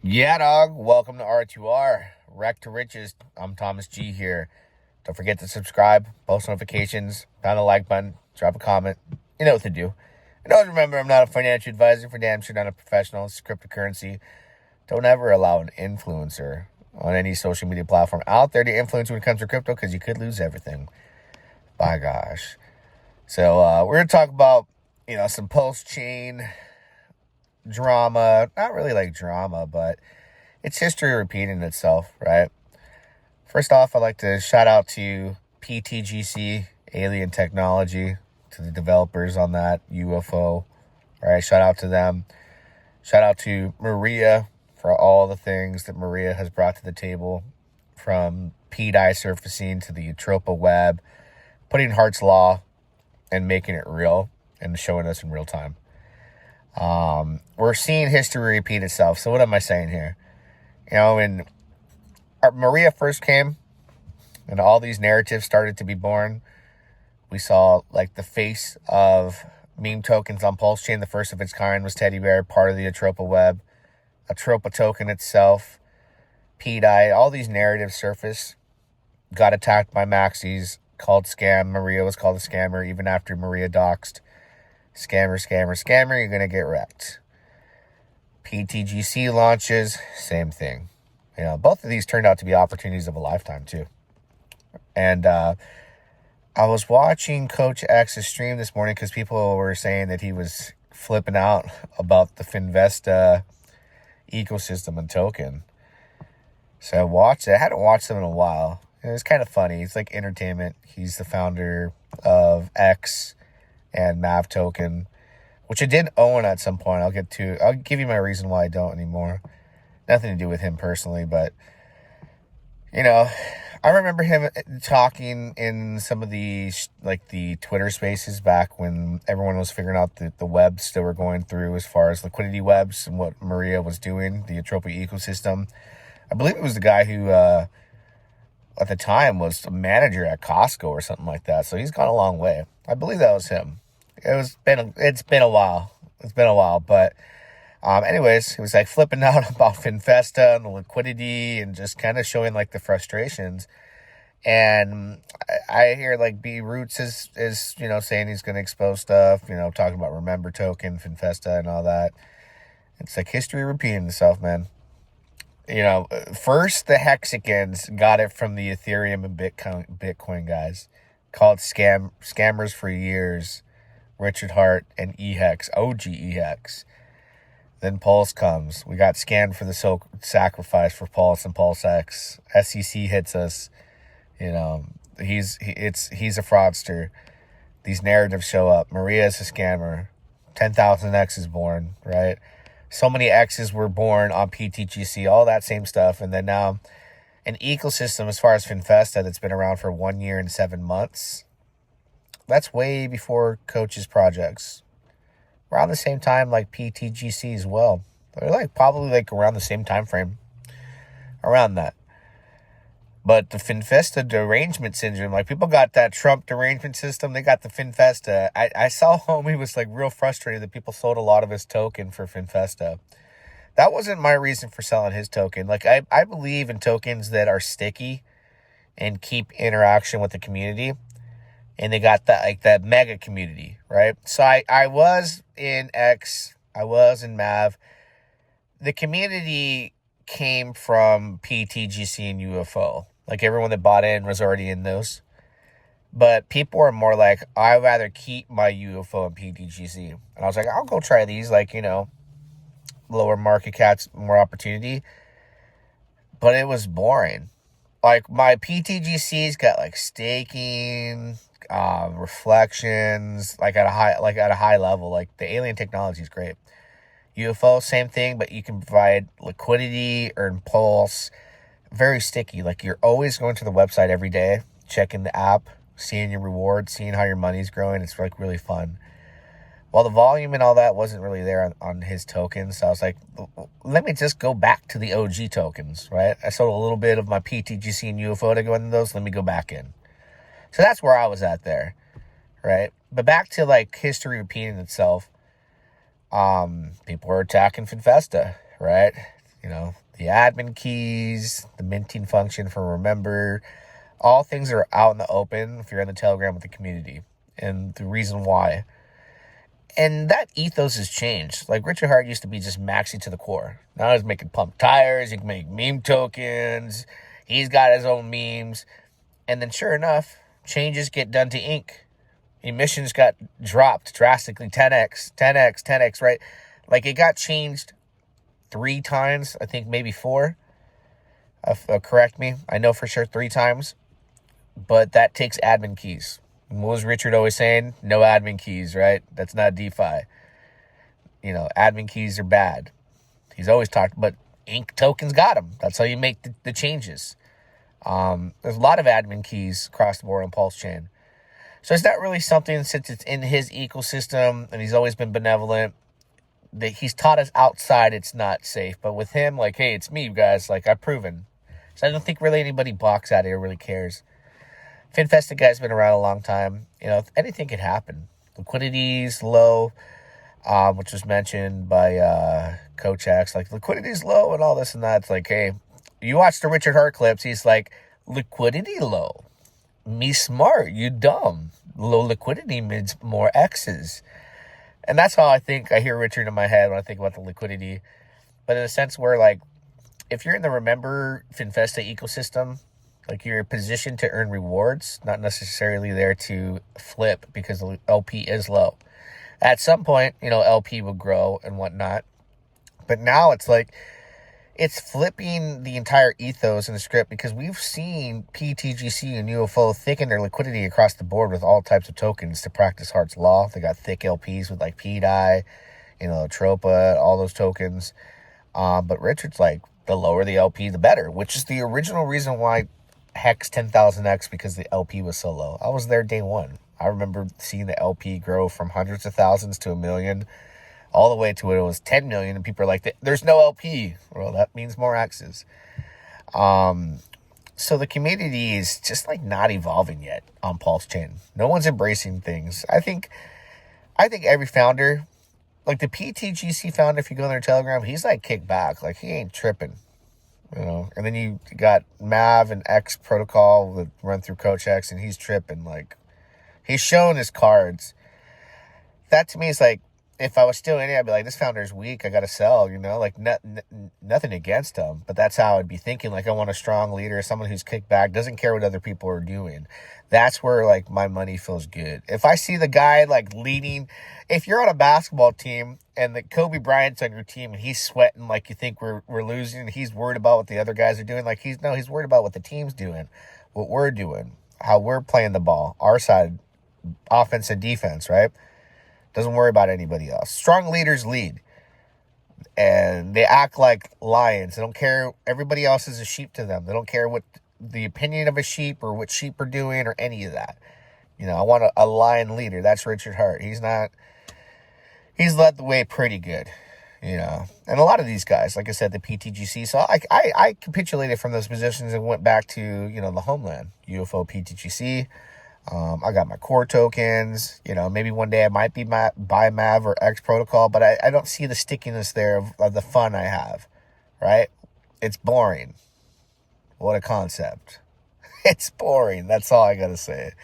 Yeah, dog. Welcome to R2R. Wreck to Riches. I'm Thomas G here. Don't forget to subscribe, post notifications, pound the like button, drop a comment. You know what to do. And always remember, I'm not a financial advisor, for damn sure not a professional. It's cryptocurrency. Don't ever allow an influencer on any social media platform out there to influence when it comes to crypto, because you could lose everything. By gosh. So we're going to talk about, some Pulsechain drama. Not really like drama, but it's history repeating itself, right? First off, I'd like to shout out to pTGC, Alien Technology, to the developers on that, UFO. All right, shout out to them. Shout out to Maria for all the things that Maria has brought to the table, from PDI surfacing to the Atropa web, putting Hart's Law and making it real and showing us in real time. We're seeing history repeat itself. So what am I saying here? When Maria first came and all these narratives started to be born, we saw like the face of meme tokens on Pulsechain. The first of its kind was Teddy Bear, part of the Atropa web. Atropa token itself, PDI, all these narratives surface, got attacked by maxis, called scam. Maria was called a scammer even after Maria doxed. Scammer, you're going to get wrecked. pTGC launches, same thing. Both of these turned out to be opportunities of a lifetime too. And I was watching Coach X's stream this morning because people were saying that he was flipping out about the Finvesta ecosystem and token. So I watched it. I hadn't watched them in a while. It was kind of funny. It's like entertainment. He's the founder of X and MAV token, which I did own at some point. I'll give you my reason why I don't anymore. Nothing to do with him personally, but I remember him talking in some of the the Twitter spaces back when everyone was figuring out the webs that were going through as far as liquidity webs and what Maria was doing, the Atropa ecosystem. I believe it was the guy who at the time was a manager at Costco or something like that. So he's gone a long way. I believe that was him. It's been a while. But anyways, he was like flipping out about Finfesta and the liquidity and just kind of showing like the frustrations. And I hear like B Roots is saying he's going to expose stuff, talking about Remember Token, Finfesta and all that. It's like history repeating itself, man. First the Hexicans got it from the Ethereum and Bitcoin guys, called scammers for years. Richard Hart and EHEX, OG EHEX. Then Pulse comes. We got scammed for the sacrifice for Pulse and PulseX. SEC hits us. He's a fraudster. These narratives show up. Maria is a scammer. 10,000 X's born, right? So many X's were born on pTGC, all that same stuff. And then now an ecosystem as far as Finfesta that's been around for 1 year and 7 months. That's way before Coach's projects. Around the same time like pTGC as well. They're probably around the same time frame. Around that. But the Finfesta derangement syndrome, people got that Trump derangement system, they got the Finfesta. I saw homie was real frustrated that people sold a lot of his token for Finfesta. That wasn't my reason for selling his token. I believe in tokens that are sticky and keep interaction with the community. And they got that mega community, right? So I was in X, I was in MAV. The community came from pTGC and UFO. Everyone that bought in was already in those. But people are more I'd rather keep my UFO and pTGC. And I was I'll go try these, lower market caps, more opportunity. But it was boring. My pTGC's got staking, reflections, at a high level. The alien technology is great. UFO, same thing, but you can provide liquidity, earn pulse. Very sticky. You're always going to the website every day, checking the app, seeing your rewards, seeing how your money's growing. It's really fun. While the volume and all that wasn't really there on his tokens, so I was let me just go back to the OG tokens, right? I sold a little bit of my pTGC and UFO to go into those. Let me go back in. So that's where I was at there, right? But back to history repeating itself. People were attacking Finfesta, right? the admin keys, the minting function for remember, all things are out in the open if you're in the Telegram with the community, and the reason why. And that ethos has changed. Like, Richard Hart used to be just maxi to the core. Now he's making pump tires. He can make meme tokens. He's got his own memes. And then sure enough, changes get done to ink. Emissions got dropped drastically, 10x, right? Like, it got changed 3 times, I think maybe 4. Correct me. I know for sure 3 times. But that takes admin keys. What was Richard always saying? No admin keys, right? That's not DeFi. Admin keys are bad. He's always talked, but ink tokens got them. That's how you make the changes. There's a lot of admin keys across the board on Pulsechain. So it's not really something, since it's in his ecosystem and he's always been benevolent, that he's taught us outside it's not safe. But with him, like, hey, it's me, you guys. Like, I've proven. So I don't think really anybody balks at it or really cares. FinFesta guy's been around a long time. Anything could happen. Liquidity's low, which was mentioned by Coach X. Like, liquidity's low and all this and that. It's like, hey, you watch the Richard Hart clips. He's like, liquidity low. Me smart, you dumb. Low liquidity means more X's. And that's how I hear Richard in my head when I think about the liquidity. But in a sense where, like, if you're in the Remember FinFesta ecosystem, like, you're positioned to earn rewards, not necessarily there to flip because the LP is low. At some point, LP will grow and whatnot. But now it's like, it's flipping the entire ethos in the script, because we've seen pTGC and UFO thicken their liquidity across the board with all types of tokens to practice Hart's Law. They got thick LPs with like PDI, Tropa, all those tokens. But Richard's like, the lower the LP, the better, which is the original reason why Hex 10,000X, because the LP was so low. I was there day one. I remember seeing the LP grow from hundreds of thousands to 1 million, all the way to it was 10 million, and people are like, there's no LP. Well, that means more X's. So the community is just like not evolving yet on Pulsechain. No one's embracing things. I think every founder, like the pTGC founder, if you go on their Telegram, he's like kicked back. Like, he ain't tripping. And then you got Mav and X protocol that run through Coach X, and he's tripping. Like, he's showing his cards. That to me is like, if I was still in it, I'd be like, this founder's weak. I got to sell, like, nothing against him. But that's how I'd be thinking. Like, I want a strong leader, someone who's kicked back, doesn't care what other people are doing. That's where, like, my money feels good. If I see the guy, like, leading, if you're on a basketball team and the Kobe Bryant's on your team and he's sweating like you think we're losing, and he's worried about what the other guys are doing, like, he's worried about what the team's doing, what we're doing, how we're playing the ball, our side, offense and defense, right? Doesn't worry about anybody else. Strong leaders lead. And they act like lions. They don't care. Everybody else is a sheep to them. They don't care what the opinion of a sheep or what sheep are doing or any of that. I want a lion leader. That's Richard Hart. He's led the way pretty good. And a lot of these guys, like I said, the pTGC. So I capitulated from those positions and went back to, the homeland. UFO, pTGC. I got my core tokens. Maybe one day I might be buy Mav or X protocol, but I don't see the stickiness there of the fun I have, right? It's boring. What a concept. It's boring. That's all I got to say.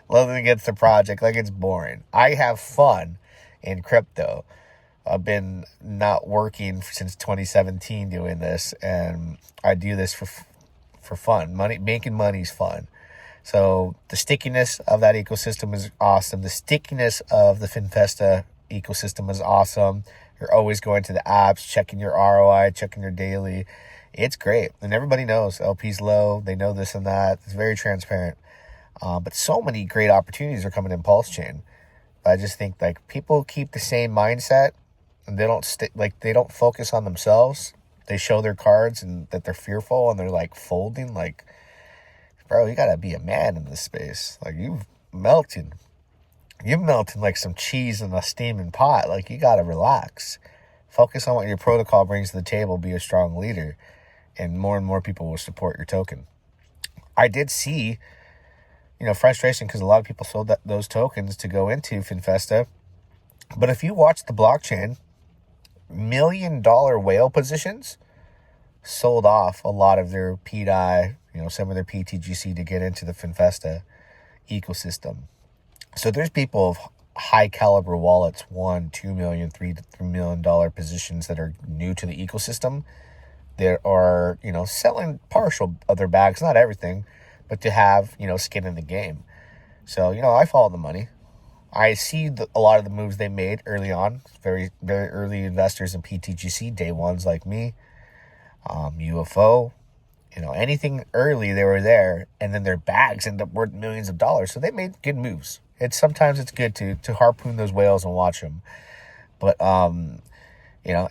Nothing against the project. Like, it's boring. I have fun in crypto. I've been not working since 2017 doing this, and I do this for fun. Making money's fun. So the stickiness of that ecosystem is awesome. The stickiness of the FinFesta ecosystem is awesome. You're always going to the apps, checking your ROI, checking your daily. It's great. And everybody knows LP's low. They know this and that. It's very transparent. But so many great opportunities are coming in Pulsechain. I just think, like, people keep the same mindset, and they don't focus on themselves. They show their cards and that they're fearful, and they're like folding. Like, bro, you gotta be a man in this space. Like, you're melting like some cheese in a steaming pot. Like, you gotta relax. Focus on what your protocol brings to the table. Be a strong leader, and more people will support your token. I did see, frustration because a lot of people sold those tokens to go into FinFesta. But if you watch the blockchain, $1 million whale positions sold off a lot of their PDI, some of their pTGC to get into the Finfesta ecosystem. So there's people of high caliber wallets, $1, $2 million, $3 million positions that are new to the ecosystem that are, selling partial of their bags, not everything, but to have, skin in the game. So, I follow the money. I see a lot of the moves they made early on, very, very early investors in pTGC, day ones like me, UFO, anything early, they were there, and then their bags end up worth millions of dollars. So they made good moves. Sometimes it's good to harpoon those whales and watch them. But,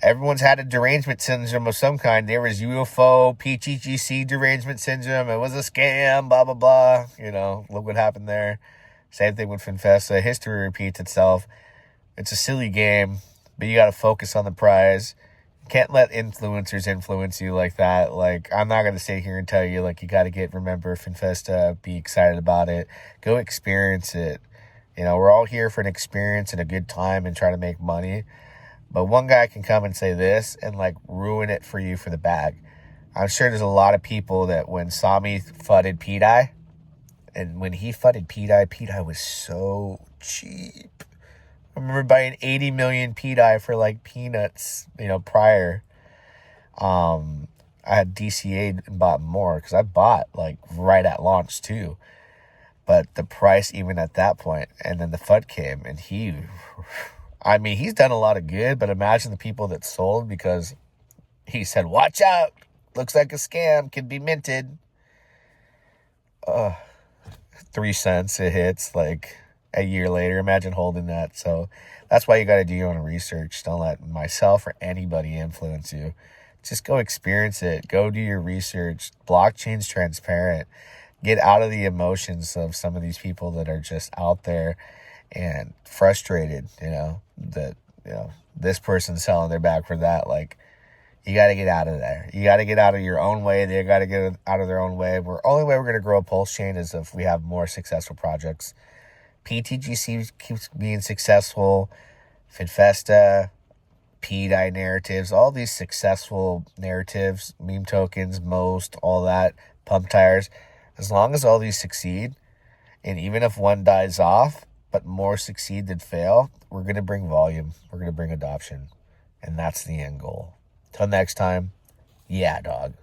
everyone's had a derangement syndrome of some kind. There was UFO, pTGC derangement syndrome. It was a scam, blah, blah, blah. Look what happened there. Same thing with Finfesta. History repeats itself. It's a silly game, but you got to focus on the prize. Can't let influencers influence you like that. Like, I'm not going to sit here and tell you, like, you got to remember Finfesta, be excited about it. Go experience it. We're all here for an experience and a good time and try to make money. But one guy can come and say this and, like, ruin it for you for the bag. I'm sure there's a lot of people that when Sami fudded PDI, and when he fudded PDI was so cheap. I remember buying 80 million PDI for like peanuts, prior. I had DCA'd and bought more because I bought like right at launch too. But the price even at that point, and then the FUD came, and he's done a lot of good, but imagine the people that sold because he said, watch out, looks like a scam, could be minted. 3 cents it hits like a year later. Imagine holding that. So that's why you got to do your own research. Don't let myself or anybody influence you. Just go experience it. Go do your research. Blockchain's transparent. Get out of the emotions of some of these people that are just out there and frustrated, that, this person's selling their bag for that. Like, you got to get out of there. You got to get out of your own way. They got to get out of their own way. Only way we're going to grow a Pulsechain is if we have more successful projects. pTGC keeps being successful. Finfesta, PDI narratives, all these successful narratives, meme tokens, most, all that, pump tires. As long as all these succeed, and even if one dies off, but more succeed than fail, we're going to bring volume. We're going to bring adoption. And that's the end goal. Till next time, yeah, dog.